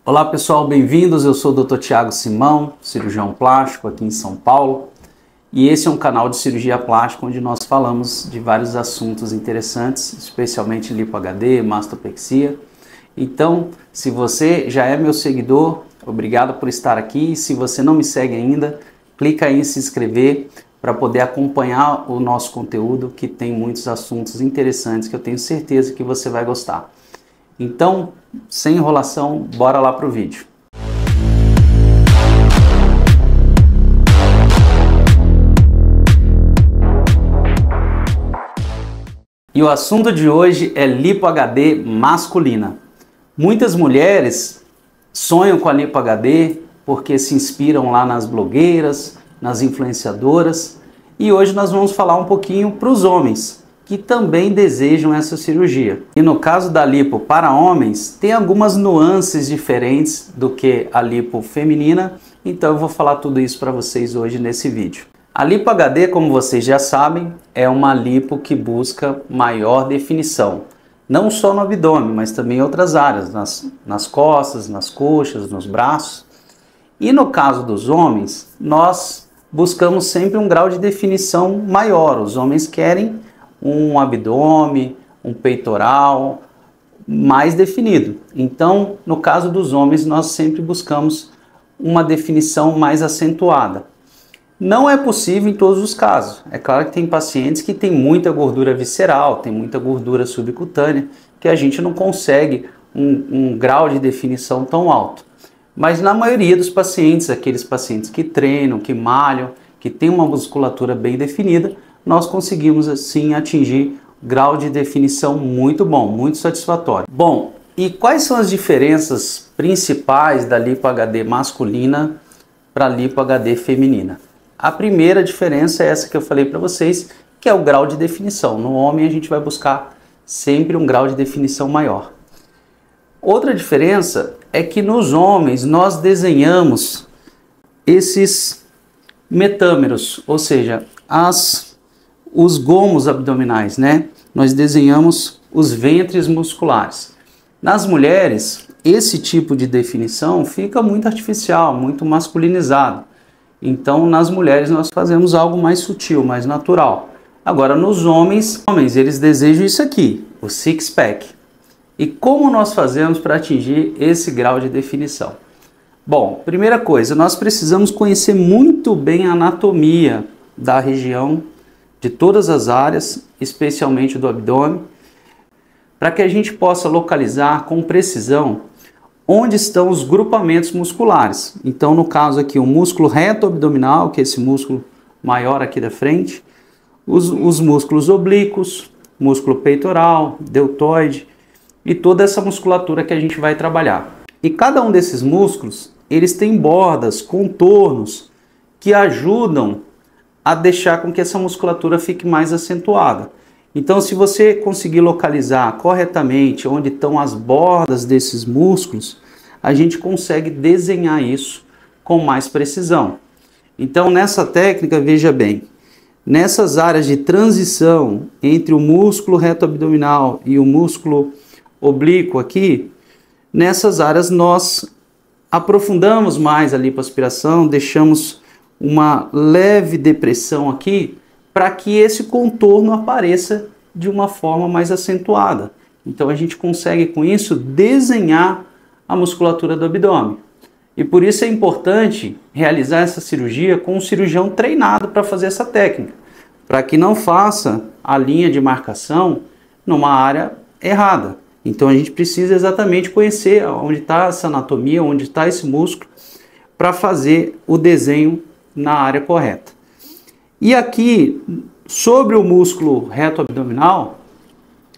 Olá pessoal, bem-vindos. Eu sou o Dr. Thiago Simão, cirurgião plástico aqui em São Paulo, e esse é um canal de cirurgia plástica onde nós falamos de vários assuntos interessantes, especialmente lipo HD, mastopexia. Então, se você já é meu seguidor, obrigado por estar aqui. Se você não me segue ainda, clica aí em se inscrever para poder acompanhar o nosso conteúdo, que tem muitos assuntos interessantes que eu tenho certeza que você vai gostar. Então, sem enrolação, bora lá para o vídeo. E o assunto de hoje é lipo HD masculina. Muitas mulheres sonham com a lipo HD porque se inspiram lá nas blogueiras, nas influenciadoras, e hoje nós vamos falar um pouquinho para os homens que também desejam essa cirurgia. E no caso da lipo para homens, tem algumas nuances diferentes do que a lipo feminina, então eu vou falar tudo isso para vocês hoje nesse vídeo. A lipo HD, como vocês já sabem, é uma lipo que busca maior definição, não só no abdômen, mas também em outras áreas, nas costas, nas coxas, nos braços. E no caso dos homens, nós buscamos sempre um grau de definição maior. Os homens querem um abdômen, um peitoral mais definido. Então, no caso dos homens, nós sempre buscamos uma definição mais acentuada. Não é possível em todos os casos. É claro que tem pacientes que têm muita gordura visceral, tem muita gordura subcutânea, que a gente não consegue um grau de definição tão alto. Mas na maioria dos pacientes, aqueles pacientes que treinam, que malham, que têm uma musculatura bem definida, nós conseguimos assim atingir grau de definição muito bom, muito satisfatório. Bom, e quais são as diferenças principais da lipo HD masculina para a lipo HD feminina? A primeira diferença é essa que eu falei para vocês, que é o grau de definição. No homem a gente vai buscar sempre um grau de definição maior. Outra diferença é que nos homens nós desenhamos esses metâmeros, ou seja, os gomos abdominais, né? Nós desenhamos os ventres musculares. Nas mulheres, esse tipo de definição fica muito artificial, muito masculinizado. Então, nas mulheres nós fazemos algo mais sutil, mais natural. Agora, nos homens, eles desejam isso aqui, o six-pack. E como nós fazemos para atingir esse grau de definição? Bom, primeira coisa, nós precisamos conhecer muito bem a anatomia da região, de todas as áreas, especialmente do abdômen, para que a gente possa localizar com precisão onde estão os grupamentos musculares. Então, no caso aqui, o músculo reto abdominal, que é esse músculo maior aqui da frente, os músculos oblíquos, músculo peitoral, deltoide e toda essa musculatura que a gente vai trabalhar. E cada um desses músculos, eles têm bordas, contornos, que ajudam a deixar com que essa musculatura fique mais acentuada. Então, se você conseguir localizar corretamente onde estão as bordas desses músculos, a gente consegue desenhar isso com mais precisão. Então, nessa técnica, veja bem, nessas áreas de transição entre o músculo reto abdominal e o músculo oblíquo aqui, nessas áreas nós aprofundamos mais a lipoaspiração, deixamos uma leve depressão aqui para que esse contorno apareça de uma forma mais acentuada. Então a gente consegue com isso desenhar a musculatura do abdômen. E por isso é importante realizar essa cirurgia com um cirurgião treinado para fazer essa técnica, para que não faça a linha de marcação numa área errada. Então a gente precisa exatamente conhecer onde está essa anatomia, onde está esse músculo, para fazer o desenho na área correta. E aqui, sobre o músculo reto abdominal,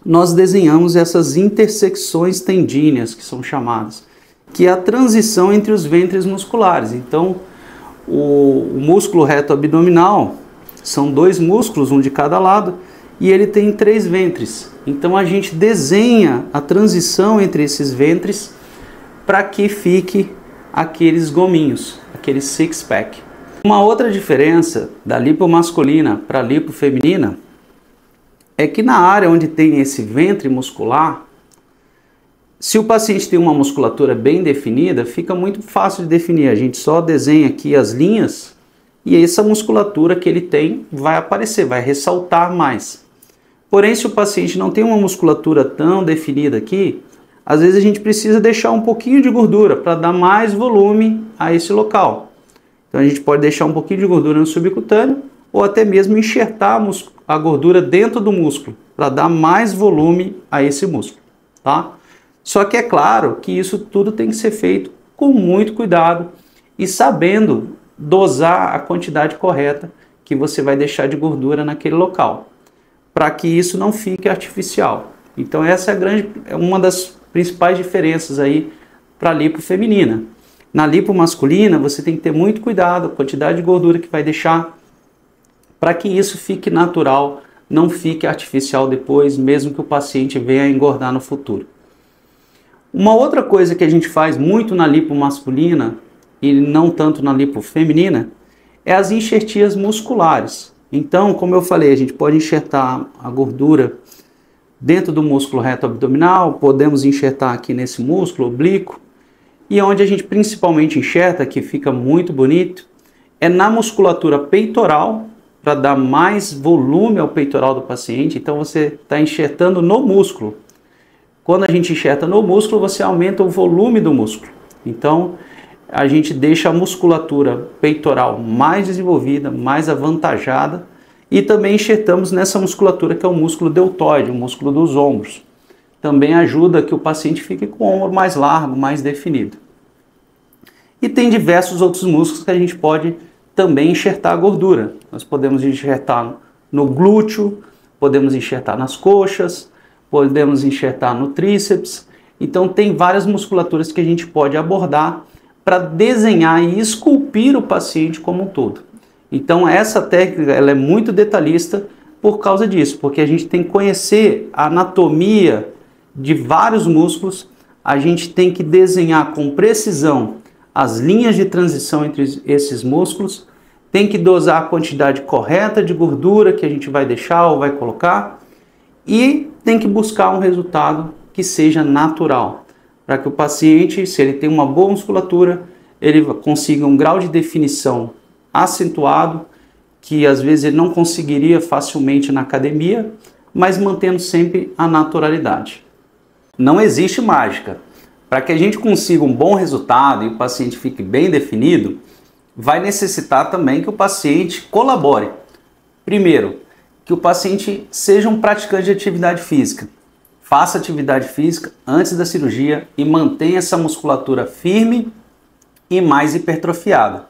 nós desenhamos essas intersecções tendíneas, que são chamadas, que é a transição entre os ventres musculares. Então, o músculo reto abdominal são dois músculos, um de cada lado, e ele tem 3 ventres. Então a gente desenha a transição entre esses ventres para que fique aqueles gominhos, aquele six-pack. Uma outra diferença da lipo masculina para a lipo feminina é que na área onde tem esse ventre muscular, Se o paciente tem uma musculatura bem definida, fica muito fácil de definir. A gente só desenha aqui as linhas e essa musculatura que ele tem vai aparecer, vai ressaltar mais. Porém, se o paciente não tem uma musculatura tão definida aqui, às vezes a gente precisa deixar um pouquinho de gordura para dar mais volume a esse local. Então a gente pode deixar um pouquinho de gordura no subcutâneo ou até mesmo enxertar a gordura dentro do músculo para dar mais volume a esse músculo, tá? Só que é claro que isso tudo tem que ser feito com muito cuidado e sabendo dosar a quantidade correta que você vai deixar de gordura naquele local, para que isso não fique artificial. Então essa é uma das principais diferenças aí para a lipo feminina. Na lipo masculina você tem que ter muito cuidado com a quantidade de gordura que vai deixar, para que isso fique natural, não fique artificial depois, mesmo que o paciente venha a engordar no futuro. Uma outra coisa que a gente faz muito na lipo masculina e não tanto na lipo feminina é as enxertias musculares. Então, como eu falei, a gente pode enxertar a gordura dentro do músculo reto abdominal, podemos enxertar aqui nesse músculo oblíquo, e onde a gente principalmente enxerta, que fica muito bonito, é na musculatura peitoral, para dar mais volume ao peitoral do paciente. Então você está enxertando no músculo. Quando a gente enxerta no músculo, você aumenta o volume do músculo. Então a gente deixa a musculatura peitoral mais desenvolvida, mais avantajada, e também enxertamos nessa musculatura que é o músculo deltoide, o músculo dos ombros. Também ajuda que o paciente fique com o ombro mais largo, mais definido. E tem diversos outros músculos que a gente pode também enxertar a gordura. Nós podemos enxertar no glúteo, podemos enxertar nas coxas, podemos enxertar no tríceps. Então tem várias musculaturas que a gente pode abordar para desenhar e esculpir o paciente como um todo. Então essa técnica ela é muito detalhista por causa disso, porque a gente tem que conhecer a anatomia de vários músculos, a gente tem que desenhar com precisão as linhas de transição entre esses músculos, tem que dosar a quantidade correta de gordura que a gente vai deixar ou vai colocar e tem que buscar um resultado que seja natural, para que o paciente, se ele tem uma boa musculatura, ele consiga um grau de definição acentuado, que às vezes ele não conseguiria facilmente na academia, mas mantendo sempre a naturalidade. Não existe mágica. Para que a gente consiga um bom resultado e o paciente fique bem definido, vai necessitar também que o paciente colabore. Primeiro, que o paciente seja um praticante de atividade física. Faça atividade física antes da cirurgia e mantenha essa musculatura firme e mais hipertrofiada.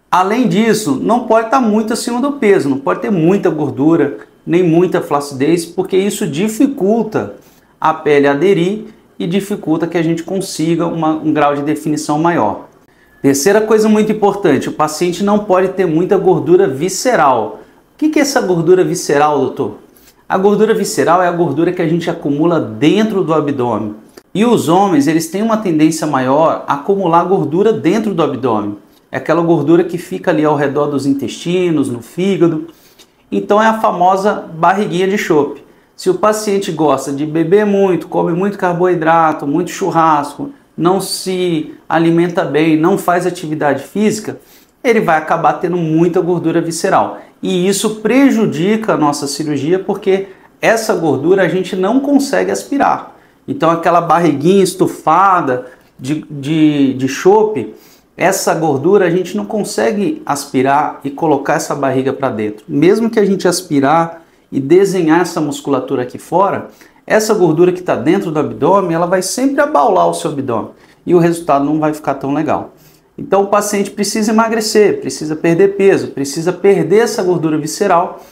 Além disso, não pode estar muito acima do peso, não pode ter muita gordura, nem muita flacidez, porque isso dificulta a pele aderir e dificulta que a gente consiga um grau de definição maior. Terceira coisa muito importante, o paciente não pode ter muita gordura visceral. O que é essa gordura visceral, doutor? A gordura visceral é a gordura que a gente acumula dentro do abdômen. E os homens, eles têm uma tendência maior a acumular gordura dentro do abdômen. É aquela gordura que fica ali ao redor dos intestinos, no fígado. Então é a famosa barriguinha de chope. Se o paciente gosta de beber muito, come muito carboidrato, muito churrasco, não se alimenta bem, não faz atividade física, ele vai acabar tendo muita gordura visceral. E isso prejudica a nossa cirurgia porque essa gordura a gente não consegue aspirar. Então aquela barriguinha estufada de chope, essa gordura a gente não consegue aspirar e colocar essa barriga para dentro. Mesmo que a gente aspirar e desenhar essa musculatura aqui fora, essa gordura que está dentro do abdômen, ela vai sempre abaular o seu abdômen e o resultado não vai ficar tão legal. Então o paciente precisa emagrecer, precisa perder peso, precisa perder essa gordura visceral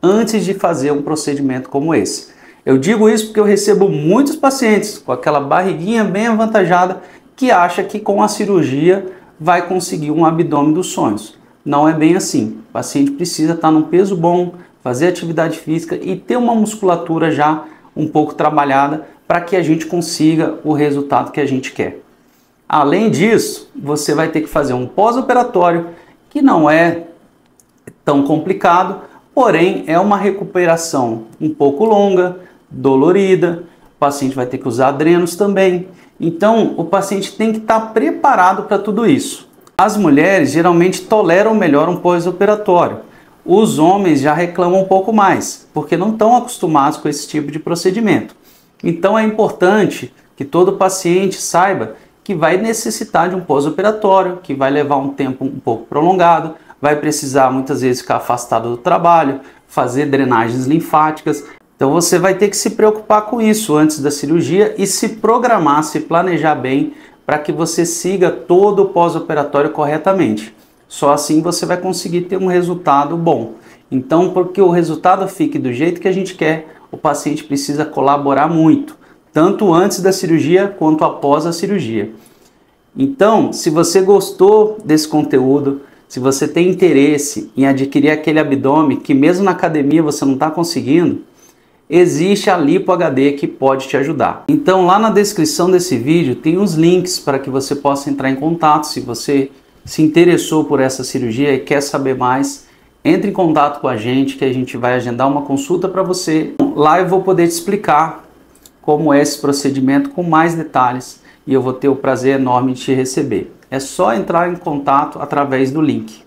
antes de fazer um procedimento como esse. Eu digo isso porque eu recebo muitos pacientes com aquela barriguinha bem avantajada que acha que com a cirurgia vai conseguir um abdômen dos sonhos. Não é bem assim. O paciente precisa estar num peso bom, fazer atividade física e ter uma musculatura já um pouco trabalhada para que a gente consiga o resultado que a gente quer. Além disso, você vai ter que fazer um pós-operatório que não é tão complicado, porém é uma recuperação um pouco longa, dolorida, paciente vai ter que usar drenos também. Então, o paciente tem que estar preparado para tudo isso. As mulheres geralmente toleram melhor um pós-operatório. Os homens já reclamam um pouco mais, porque não estão acostumados com esse tipo de procedimento. Então, é importante que todo paciente saiba que vai necessitar de um pós-operatório, que vai levar um tempo um pouco prolongado, vai precisar muitas vezes ficar afastado do trabalho, fazer drenagens linfáticas. Então você vai ter que se preocupar com isso antes da cirurgia e se programar, se planejar bem para que você siga todo o pós-operatório corretamente. Só assim você vai conseguir ter um resultado bom. Então, para que o resultado fique do jeito que a gente quer, o paciente precisa colaborar muito, tanto antes da cirurgia quanto após a cirurgia. Então, se você gostou desse conteúdo, se você tem interesse em adquirir aquele abdômen que mesmo na academia você não está conseguindo, existe a Lipo HD que pode te ajudar. Então lá na descrição desse vídeo tem os links para que você possa entrar em contato. Se você se interessou por essa cirurgia e quer saber mais, entre em contato com a gente que a gente vai agendar uma consulta para você. Lá eu vou poder te explicar como é esse procedimento com mais detalhes e eu vou ter o prazer enorme de te receber. É só entrar em contato através do link.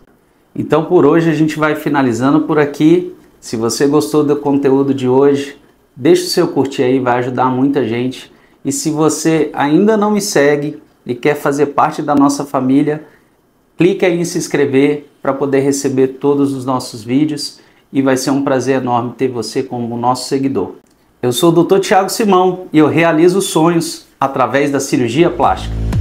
Então por hoje a gente vai finalizando por aqui. Se você gostou do conteúdo de hoje, deixa o seu curtir aí, vai ajudar muita gente. E se você ainda não me segue e quer fazer parte da nossa família, clique aí em se inscrever para poder receber todos os nossos vídeos e vai ser um prazer enorme ter você como nosso seguidor. Eu sou o Dr. Thiago Simão e eu realizo sonhos através da cirurgia plástica.